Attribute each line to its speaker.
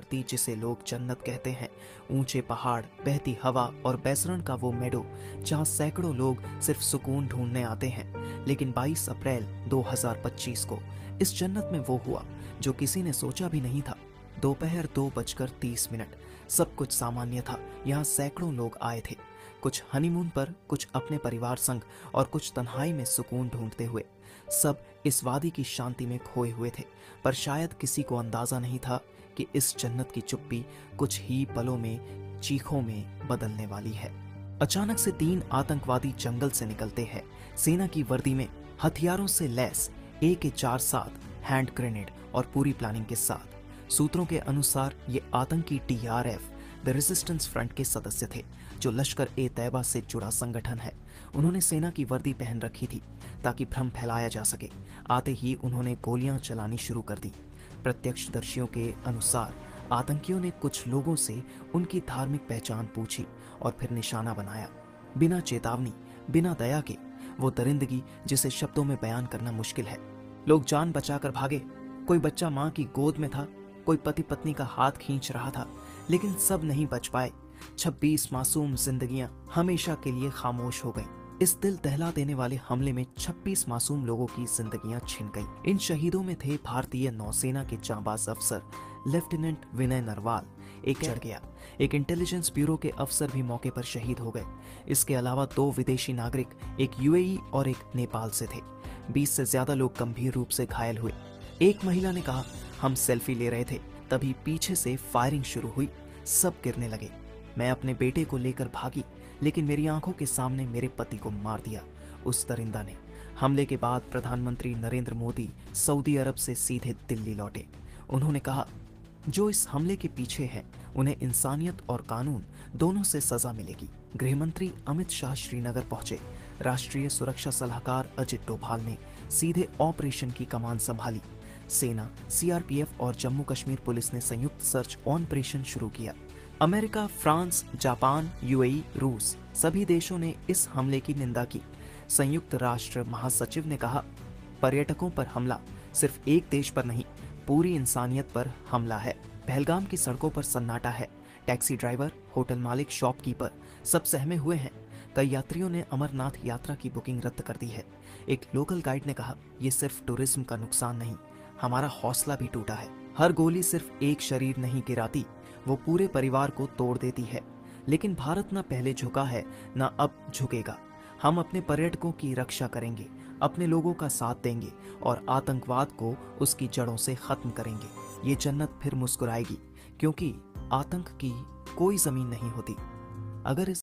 Speaker 1: धरती जिसे लोग जन्नत कहते हैं, ऊंचे पहाड़, बहती हवा और बैसरण का वो मेडो जहां सैकड़ों लोग सिर्फ सुकून ढूंढने आते हैं। लेकिन 22 अप्रैल 2025 को इस जन्नत में वो हुआ जो किसी ने सोचा भी नहीं था। दोपहर 2:30। सब कुछ सामान्य था। यहाँ सैकड़ों लोग आए थे, कुछ हनीमून पर, कुछ अपने परिवार संग और कुछ तन्हाई में सुकून ढूंढते हुए। सब इस वादी की शांति में खोए हुए थे, पर शायद किसी को अंदाजा नहीं था कि इस जन्नत की चुप्पी कुछ ही पलों में चीखों में बदलने वाली है। अचानक से 3 आतंकवादी जंगल से निकलते हैं, सेना की वर्दी में, हथियारों से लैस, AK-47, हैंड ग्रेनेड और पूरी प्लानिंग के साथ। सूत्रों के अनुसार ये आतंकी TRF द रेजिस्टेंस फ्रंट के सदस्य थे, जो लश्कर-ए-तैयबा से जुड़ा संगठन है। उन्होंने सेना की वर्दी पहन रखी थी ताकि भ्रम फैलाया जा सके। आते ही उन्होंने गोलियां चलानी शुरू कर दी। प्रत्यक्षदर्शियों के अनुसार आतंकियों ने कुछ लोगों से उनकी धार्मिक पहचान पूछी और फिर निशाना बनाया। बिना चेतावनी, बिना दया के, वो दरिंदगी जिसे शब्दों में बयान करना मुश्किल है। लोग जान बचाकर भागे। कोई बच्चा मां की गोद में था, कोई पति पत्नी का हाथ खींच रहा था, लेकिन सब नहीं बच पाए। 26 मासूम जिंदगियां हमेशा के लिए खामोश हो गईं। इस दिल दहला देने वाले हमले में 26 मासूम लोगों की जिंदगियां छिन गईं। इन शहीदों में थे भारतीय नौसेना के जांबाज अफसर लेफ्टिनेंट विनय नरवाल, एक चढ़ गया। एक इंटेलिजेंस ब्यूरो के अफसर भी मौके पर शहीद हो गए। इसके अलावा 2 विदेशी नागरिक, एक UAE और एक नेपाल से थे। 20 से ज्यादा लोग गंभीर रूप से घायल हुए। एक महिला ने कहा, हम सेल्फी ले रहे थे, तभी पीछे से फायरिंग शुरू हुई। सब गिरने लगे। मैं अपने बेटे को लेकर भागी, लेकिन मेरी आंखों के सामने मेरे पति को मार दिया उस दरिंदा ने। हमले के बाद प्रधानमंत्री नरेंद्र मोदी सऊदी अरब से सीधे दिल्ली लौटे। उन्होंने कहा, जो इस हमले के पीछे हैं, उन्हें इंसानियत और कानून दोनों से सजा मिलेगी। गृहमंत्री अमित शाह श्रीनगर पहुंचे। राष्ट्रीय सुरक्षा सलाहकार अजित डोभाल ने सीधे ऑपरेशन की कमान संभाली। सेना, CRPF और जम्मू कश्मीर पुलिस ने संयुक्त सर्च ऑपरेशन शुरू किया। अमेरिका, फ्रांस, जापान, UAE, रूस, सभी देशों ने इस हमले की निंदा की। संयुक्त राष्ट्र महासचिव ने कहा, पर्यटकों पर हमला सिर्फ एक देश पर नहीं, पूरी इंसानियत पर हमला है। पहलगाम की सड़कों पर सन्नाटा है। टैक्सी ड्राइवर, होटल मालिक, शॉपकीपर सब सहमे हुए हैं। कई यात्रियों ने अमरनाथ यात्रा की बुकिंग रद्द कर दी है। एक लोकल गाइड ने कहा, ये सिर्फ टूरिज्म का नुकसान नहीं, हमारा हौसला भी टूटा है। हर गोली सिर्फ एक शरीर नहीं गिराती, वो पूरे परिवार को तोड़ देती है। लेकिन भारत न पहले झुका है, न अब झुकेगा। हम अपने पर्यटकों की रक्षा करेंगे, अपने लोगों का साथ देंगे और आतंकवाद को उसकी जड़ों से खत्म करेंगे। ये जन्नत फिर मुस्कुराएगी, क्योंकि आतंक की कोई जमीन नहीं होती। अगर इस